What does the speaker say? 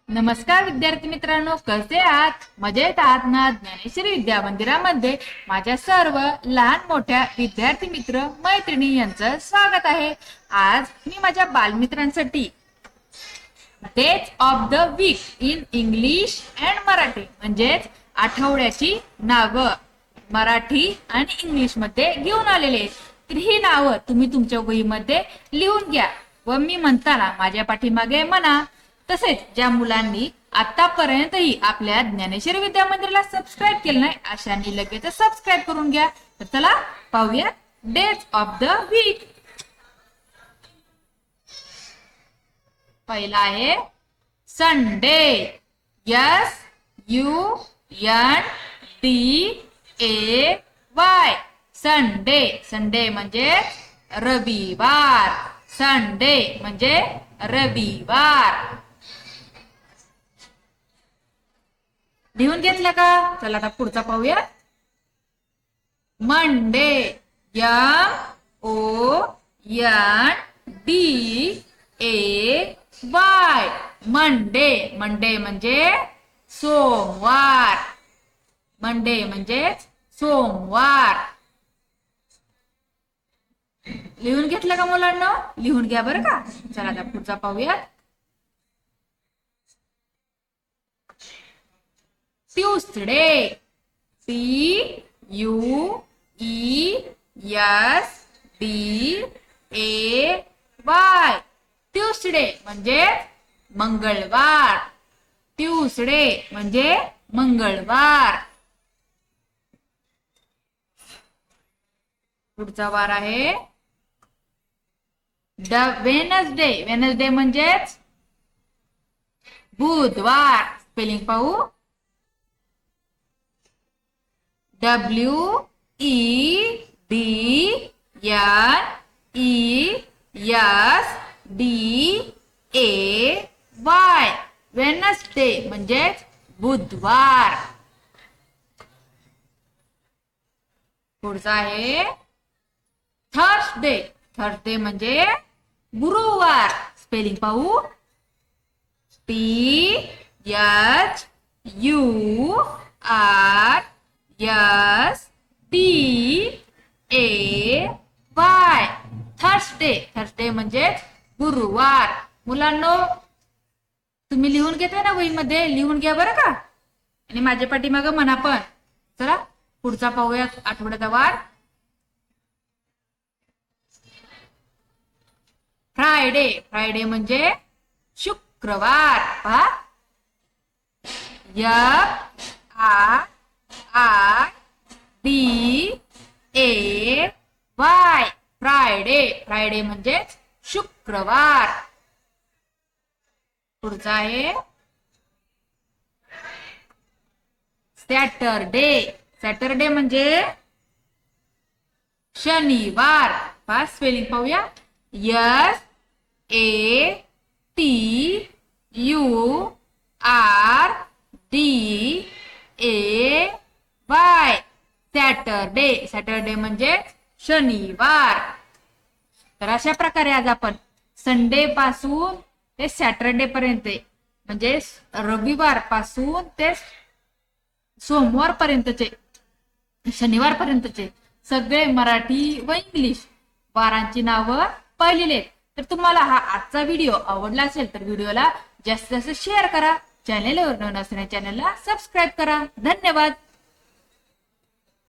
नमस्कार विद्यार्थी मित्रांनो, कसे आहात? मजेत आहात ना? ज्ञानेश्वरी विद्या मंदिरामध्ये माझ्या सर्व लहान मोठ्या विद्यार्थी मित्र मैत्रिणी यांचं स्वागत आहे. आज मी माझ्या बालमित्रांसाठी days of the week in English and Marathi म्हणजेच आठवड्याची नावं मराठी आणि इंग्लिश मध्ये घेऊन आलेले आहेत. तर ही नावं तुम्ही तुमच्या वहीमध्ये लिहून घ्या व मी म्हणताना माझ्या पाठीमागे म्हणा. तसेच ज्या मुलांनी आतापर्यंतही आपल्या ज्ञानेश्वरी विद्या मंदिराला सबस्क्राईब केलं नाही अशांनी लगेच सबस्क्राईब करून घ्या. तर चला पाहूया डेज ऑफ द वीक. पहिला आहे संडे. SUNDAY. संडे. संडे म्हणजे रविवार. संडे म्हणजे रविवार. लिहून घेतलं का? चला आता पुढचा पाहूया. मंडे. MONDAY. मंडे. मंडे म्हणजे सोमवार. मंडे म्हणजे सोमवार. लिहून घेतलं का मुलांना? लिहून घ्या बरं का. चला आता पुढचा पाहूया. ट्यूसडे. TUESDAY. ट्यूसडे म्हणजे मंगळवार. ट्यूसडे म्हणजे मंगळवार. पुढचा वार आहे वेनसडे. वेनसडे म्हणजेच बुधवार. स्पेलिंग पाहू. WEDNESDAY. वेनसडे म्हणजेच बुधवार. पुढचा आहे थर्सडे. थर्सडे म्हणजे गुरुवार. स्पेलिंग पाहू. THURSDAY. थर्सडे. थर्सडे म्हणजे गुरुवार. मुलांनो तुम्ही लिहून घेताय ना वहीमध्ये? लिहून घ्या बरं का. आणि माझ्या पाठीमागं म्हणा पण. चला पुढचा पाहूया आठवड्याचा वार. फ्रायडे. फ्रायडे म्हणजे शुक्रवार. पहा. FRIDAY. फ्रायडे. फ्रायडे म्हणजे शुक्रवार. पुढचा आहे सॅटरडे. सॅटरडे म्हणजे शनिवार. पहा स्पेलिंग पाहूया. SATURDAY. सॅटरडे. सॅटरडे म्हणजे शनिवार. तर अशा प्रकारे आज आपण संडे पासून ते सॅटरडे पर्यंत म्हणजे रविवार पासून ते सोमवार पर्यंतचे शनिवार पर्यंतचे सगळे मराठी व इंग्लिश वारांची नावं पाहिलेले. तर तुम्हाला हा आजचा व्हिडिओ आवडला असेल तर व्हिडिओला जास्तीत जास्त शेअर करा. चॅनेलवर नवीन असणाऱ्या चॅनेलला सबस्क्राईब करा. धन्यवाद.